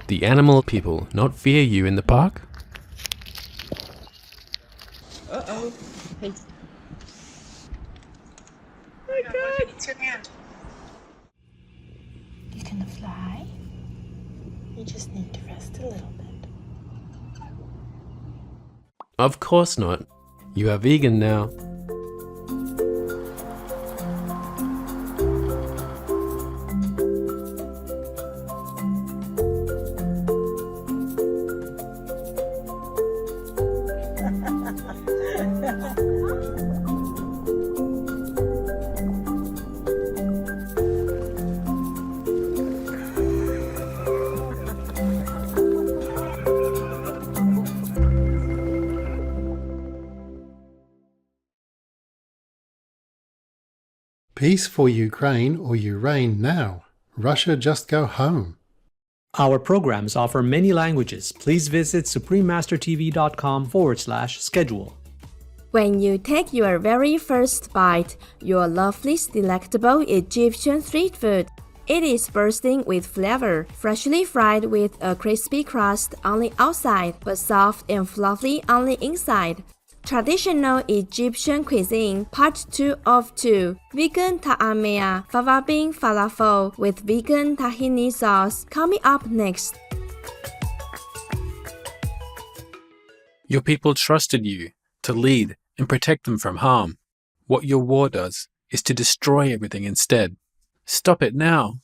The animal people not fear you in the park? Uh-oh. Hey. Oh my God. It's your hand. You can fly. You just need to rest a little bit. Of course not. You are vegan now. Peace for Ukraine or Ukraine now. Russia just go home. Our programs offer many languages. Please visit suprememastertv.com/schedule. When you take your very first bite, your lovely delectable Egyptian street food. It is bursting with flavor, freshly fried with a crispy crust on the outside, but soft and fluffy on the inside. Traditional Egyptian cuisine, part 2 of 2. Vegan ta'amia, fava bean falafel with vegan tahini sauce, coming up next. Your people trusted you to lead and protect them from harm. What your war does is to destroy everything instead. Stop it now.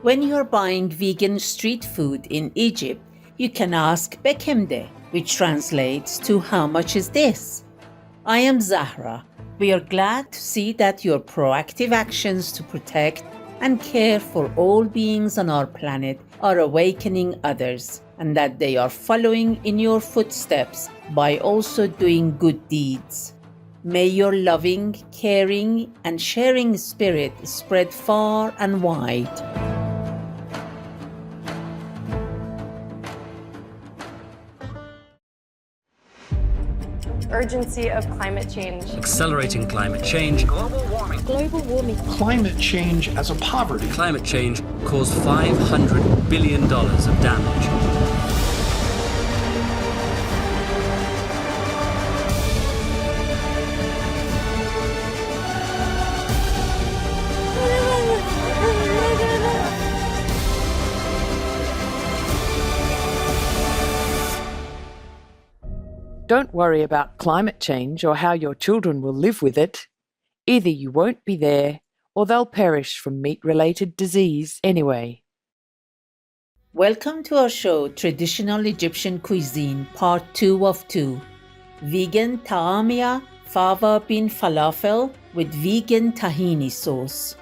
When you're buying vegan street food in Egypt, you can ask Bekemde, which translates to how much is this? I am Zahra. We are glad to see that your proactive actions to protect and care for all beings on our planet are awakening others, and that they are following in your footsteps by also doing good deeds. May your loving, caring, and sharing spirit spread far and wide. Urgency of climate change. Accelerating climate change. Global warming. Climate change as a poverty. Climate change caused $500 billion of damage. Don't worry about climate change or how your children will live with it. Either you won't be there or they'll perish from meat-related disease anyway. Welcome to our show, Traditional Egyptian Cuisine, Part 2 of 2. Vegan ta'amia, fava bean falafel with vegan tahini sauce.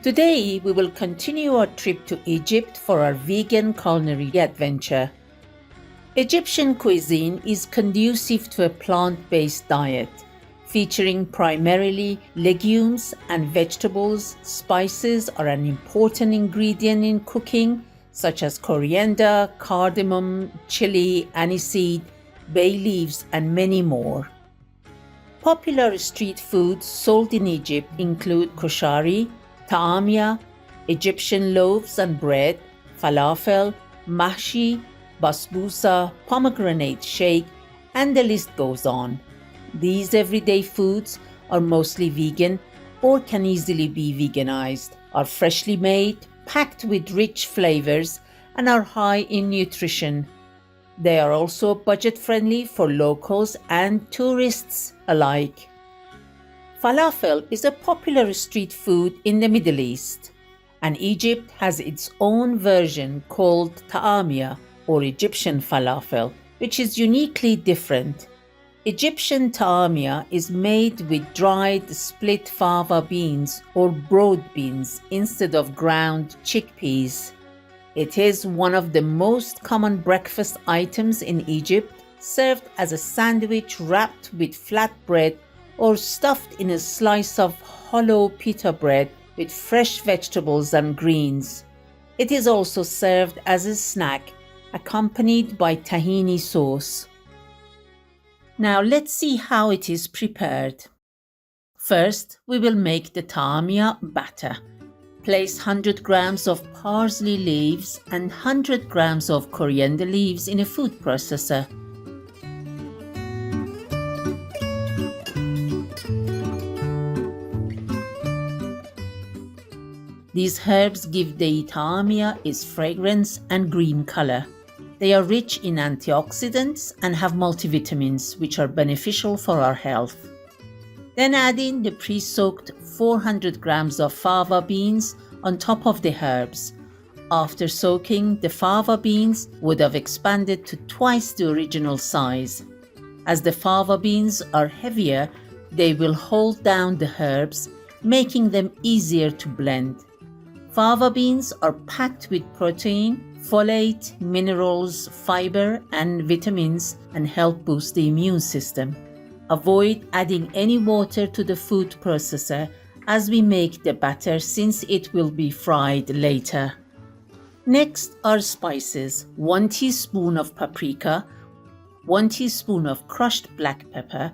Today, we will continue our trip to Egypt for our vegan culinary adventure. Egyptian cuisine is conducive to a plant-based diet, featuring primarily legumes and vegetables. Spices are an important ingredient in cooking, such as coriander, cardamom, chili, aniseed, bay leaves, and many more. Popular street foods sold in Egypt include koshari, ta'amia, Egyptian loaves and bread, falafel, mahshi, basbousa, pomegranate shake, and the list goes on. These everyday foods are mostly vegan or can easily be veganized, are freshly made, packed with rich flavors, and are high in nutrition. They are also budget-friendly for locals and tourists alike. Falafel is a popular street food in the Middle East, and Egypt has its own version called ta'amia, or Egyptian falafel, which is uniquely different. Egyptian ta'amia is made with dried split fava beans or broad beans instead of ground chickpeas. It is one of the most common breakfast items in Egypt, served as a sandwich wrapped with flat bread or stuffed in a slice of hollow pita bread with fresh vegetables and greens. It is also served as a snack, accompanied by tahini sauce. Now let's see how it is prepared. First, we will make the tahini batter. Place 100 grams of parsley leaves and 100 grams of coriander leaves in a food processor. These herbs give the tahini its fragrance and green color. They are rich in antioxidants and have multivitamins, which are beneficial for our health. Then add in the pre-soaked 400 grams of fava beans on top of the herbs. After soaking, the fava beans would have expanded to twice the original size. As the fava beans are heavier, they will hold down the herbs, making them easier to blend. Fava beans are packed with protein, folate, minerals, fiber, and vitamins and help boost the immune system. Avoid adding any water to the food processor as we make the batter, since it will be fried later. Next are spices: 1 teaspoon of paprika, 1 teaspoon of crushed black pepper,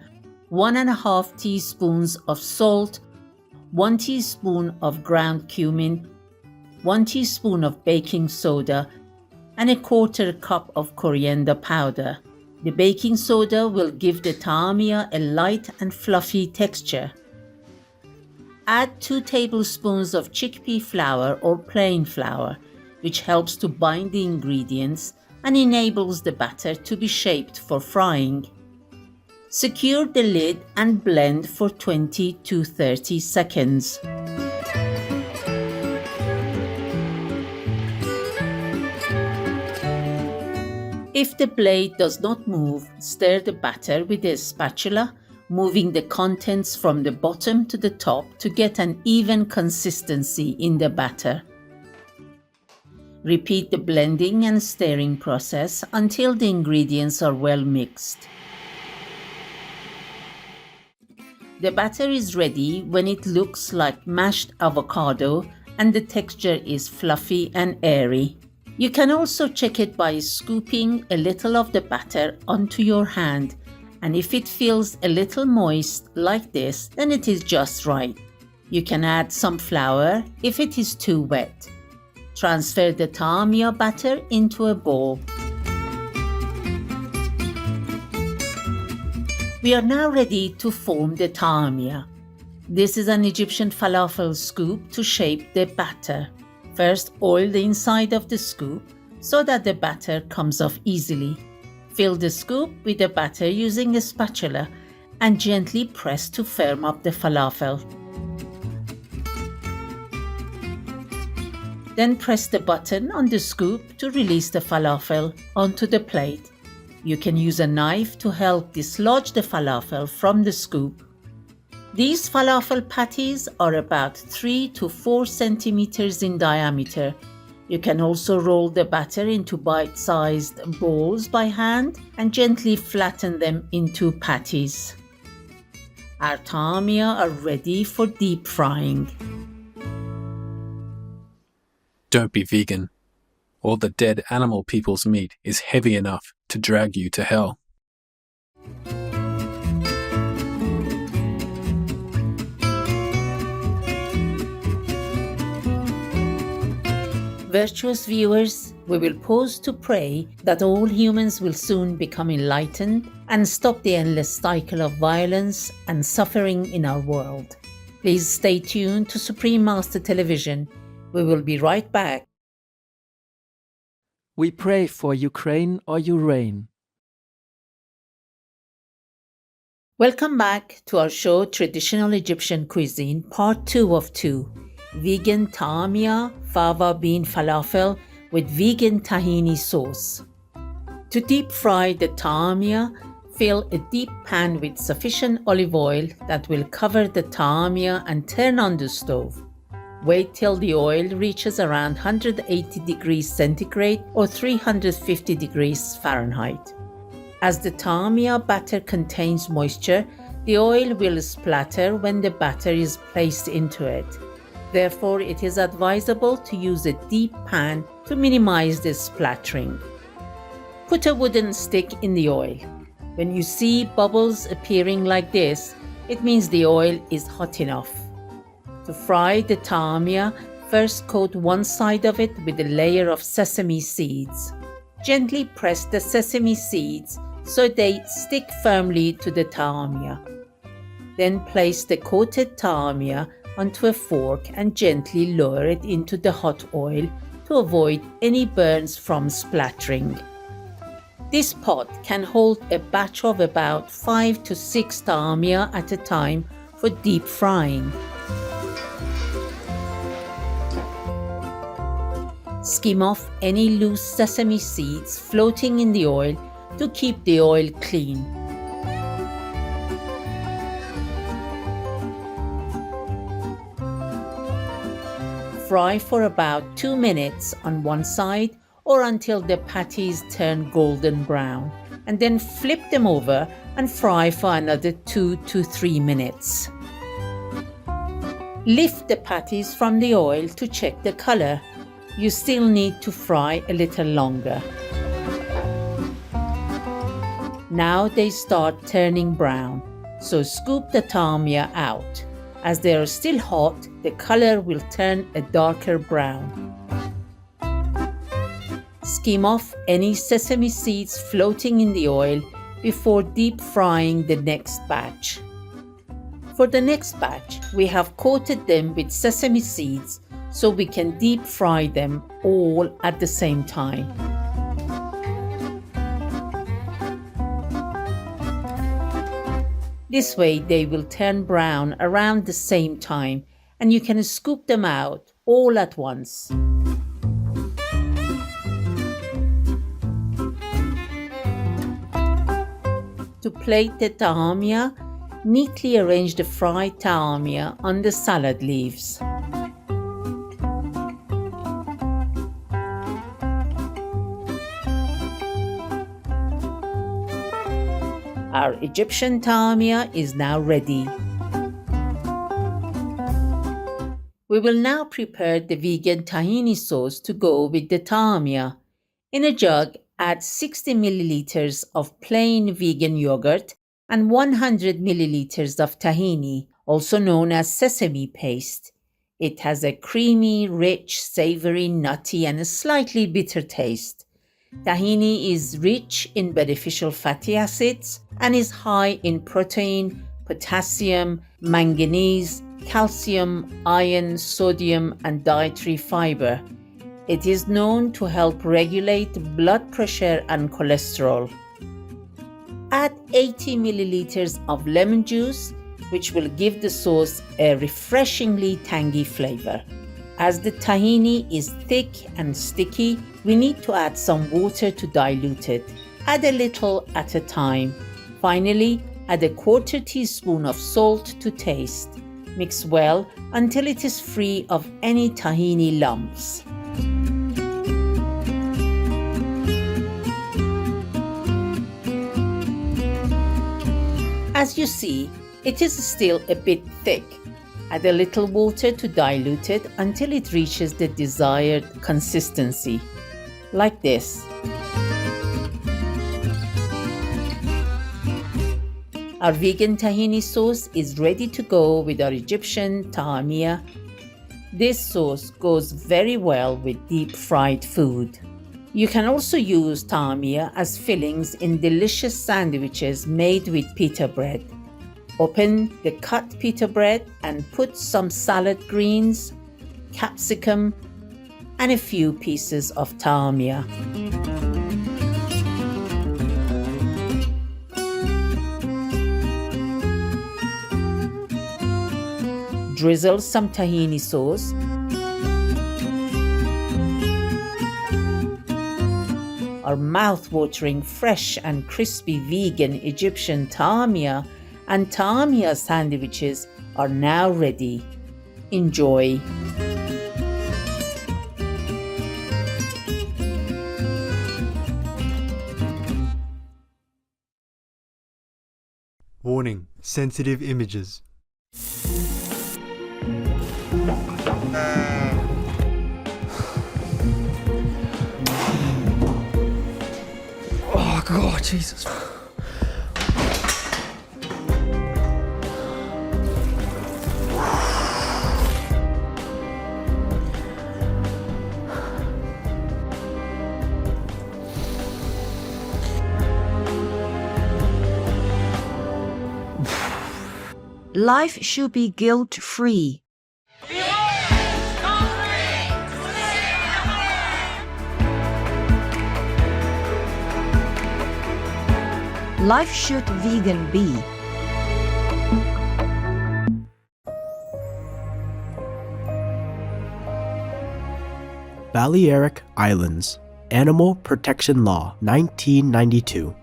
1.5 teaspoons of salt, 1 teaspoon of ground cumin, 1 teaspoon of baking soda, and 1/4 cup of coriander powder. The baking soda will give the tahini a light and fluffy texture. Add 2 tablespoons of chickpea flour or plain flour, which helps to bind the ingredients and enables the batter to be shaped for frying. Secure the lid and blend for 20 to 30 seconds. If the blade does not move, stir the batter with a spatula, moving the contents from the bottom to the top to get an even consistency in the batter. Repeat the blending and stirring process until the ingredients are well mixed. The batter is ready when it looks like mashed avocado and the texture is fluffy and airy. You can also check it by scooping a little of the batter onto your hand, and if it feels a little moist like this, then it is just right. You can add some flour if it is too wet. Transfer the tahini batter into a bowl. We are now ready to form the tahini. This is an Egyptian falafel scoop to shape the batter. First, oil the inside of the scoop so that the batter comes off easily. Fill the scoop with the batter using a spatula and gently press to firm up the falafel. Then press the button on the scoop to release the falafel onto the plate. You can use a knife to help dislodge the falafel from the scoop. These falafel patties are about 3 to 4 centimeters in diameter. You can also roll the batter into bite-sized balls by hand and gently flatten them into patties. Our tahini are ready for deep frying. Don't be vegan. All the dead animal people's meat is heavy enough to drag you to hell. Virtuous viewers, we will pause to pray that all humans will soon become enlightened and stop the endless cycle of violence and suffering in our world. Please stay tuned to Supreme Master Television. We will be right back. We pray for Ukraine or you reign. Welcome back to our show Traditional Egyptian Cuisine Part 2 of 2. Vegan tahini fava bean falafel with vegan tahini sauce. To deep fry the tahini, fill a deep pan with sufficient olive oil that will cover the tahini and turn on the stove. Wait till the oil reaches around 180 degrees centigrade or 350 degrees Fahrenheit. As the tahini batter contains moisture, the oil will splatter when the batter is placed into it. Therefore, it is advisable to use a deep pan to minimize the splattering. Put a wooden stick in the oil. When you see bubbles appearing like this, it means the oil is hot enough. To fry the tahini, first coat one side of it with a layer of sesame seeds. Gently press the sesame seeds so they stick firmly to the tahini. Then place the coated tahini onto a fork and gently lower it into the hot oil to avoid any burns from splattering. This pot can hold a batch of about 5 to 6 tahini at a time for deep frying. Skim off any loose sesame seeds floating in the oil to keep the oil clean. Fry for about 2 minutes on one side or until the patties turn golden brown, and then flip them over and fry for another 2 to 3 minutes. Lift the patties from the oil to check the color. You still need to fry a little longer. Now they start turning brown, so scoop the tahini out. As they are still hot, the color will turn a darker brown. Skim off any sesame seeds floating in the oil before deep frying the next batch. For the next batch, we have coated them with sesame seeds so we can deep fry them all at the same time. This way they will turn brown around the same time and you can scoop them out all at once. To plate the tahini, neatly arrange the fried tahini on the salad leaves. Our Egyptian tahini is now ready. We will now prepare the vegan tahini sauce to go with the tahini. In a jug, add 60 milliliters of plain vegan yogurt and 100 milliliters of tahini, also known as sesame paste. It has a creamy, rich, savory, nutty, and a slightly bitter taste. Tahini is rich in beneficial fatty acids and is high in protein, potassium, manganese, calcium, iron, sodium, and dietary fiber. It is known to help regulate blood pressure and cholesterol. Add 80 milliliters of lemon juice, which will give the sauce a refreshingly tangy flavor. As the tahini is thick and sticky, we need to add some water to dilute it. Add a little at a time. Finally, add a quarter teaspoon of salt to taste. Mix well until it is free of any tahini lumps. As you see, it is still a bit thick. Add a little water to dilute it until it reaches the desired consistency, like this. Our vegan tahini sauce is ready to go with our Egyptian tahini. This sauce goes very well with deep fried food. You can also use tahini as fillings in delicious sandwiches made with pita bread. Open the cut pita bread and put some salad greens, capsicum, and a few pieces of tahini. Drizzle some tahini sauce. Our mouth-watering, fresh and crispy vegan Egyptian tahini and tahini sandwiches are now ready. Enjoy! Warning: sensitive images. Oh, God, Jesus. Life should be guilt-free. Life should vegan be. Balearic Islands Animal Protection Law 1992.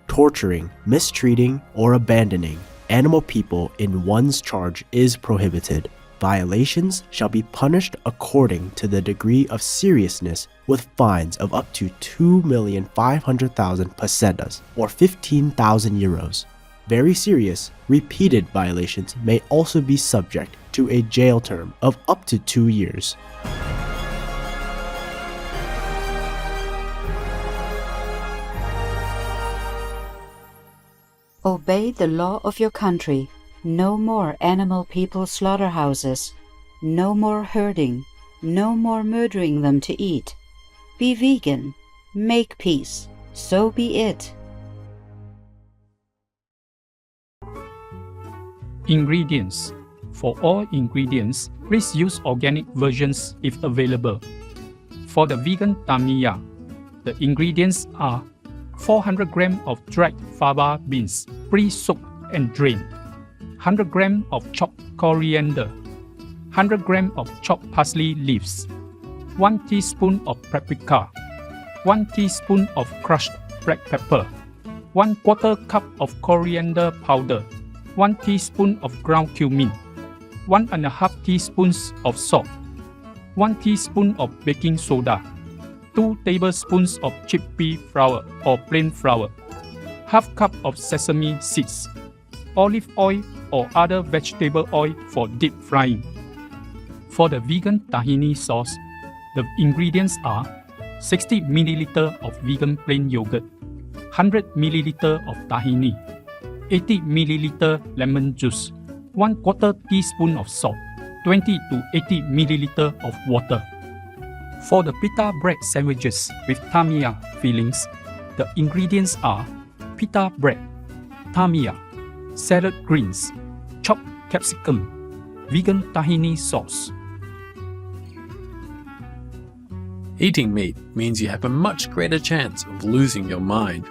Torturing, mistreating, or abandoning animal people in one's charge is prohibited. Violations shall be punished according to the degree of seriousness with fines of up to 2,500,000 pesetas or 15,000 euros. Very serious, repeated violations may also be subject to a jail term of up to 2 years. Obey the law of your country. No more animal people slaughterhouses. No more herding. No more murdering them to eat. Be vegan. Make peace. So be it. Ingredients. For all ingredients, please use organic versions if available. For the vegan tamiya, the ingredients are 400 grams of dried fava beans, pre-soaked and drained, 100 grams of chopped coriander, 100 grams of chopped parsley leaves, 1 teaspoon of paprika, 1 teaspoon of crushed black pepper, 1/4 cup of coriander powder, 1 teaspoon of ground cumin, 1.5 teaspoons of salt, 1 teaspoon of baking soda, 2 tablespoons of chickpea flour or plain flour, half cup of sesame seeds, olive oil or other vegetable oil for deep frying. For the vegan tahini sauce, the ingredients are 60 ml of vegan plain yogurt, 100 ml of tahini, 80 ml lemon juice, 1/4 teaspoon of salt, 20 to 80 ml of water. For the pita bread sandwiches with tamiya fillings, the ingredients are pita bread, tamiya, salad greens, chopped capsicum, vegan tahini sauce. Eating meat means you have a much greater chance of losing your mind.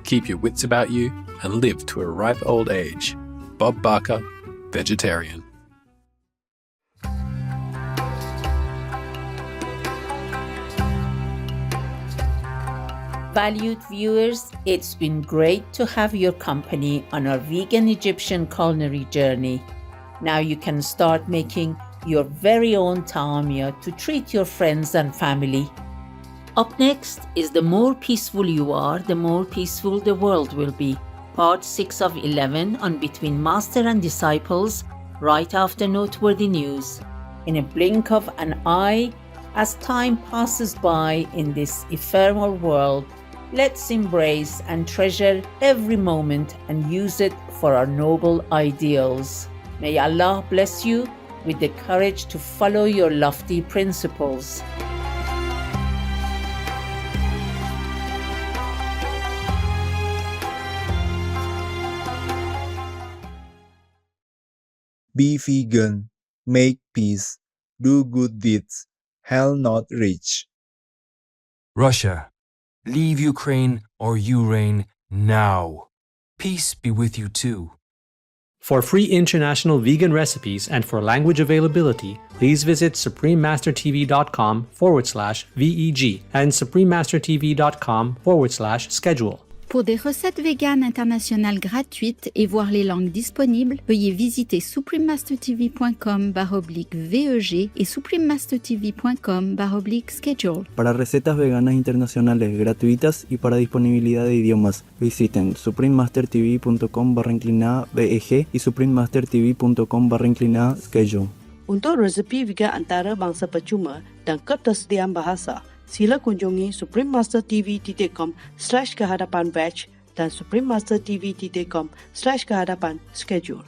Keep your wits about you and live to a ripe old age. Bob Barker, vegetarian. Valued viewers, it's been great to have your company on our vegan Egyptian culinary journey. Now you can start making your very own taamia to treat your friends and family. Up next is The More Peaceful You Are, the More Peaceful the World Will Be, Part 6 of 11 on Between Master and Disciples, right after noteworthy news. In a blink of an eye, as time passes by in this ephemeral world, let's embrace and treasure every moment and use it for our noble ideals. May Allah bless you with the courage to follow your lofty principles. Be vegan, make peace, do good deeds, hell not reach. Russia, leave Ukraine or you reign now. Peace be with you too. For free international vegan recipes and for language availability, please visit suprememastertv.com/VEG and suprememastertv.com/schedule. Pour des recettes véganes internationales gratuites et voir les langues disponibles, veuillez visiter suprememastertv.com/VEG et suprememastertv.com/schedule. Para recetas veganas internacionales gratuitas y para disponibilidad de idiomas, visiten suprememastertv.com/VEG y suprememastertv.com/schedule. Untuk resepi vegan antara bangsa percuma dan ketersediaan bahasa, sila kunjungi suprememastertv.com/kehadapan batch dan suprememastertv.com/kehadapan schedule.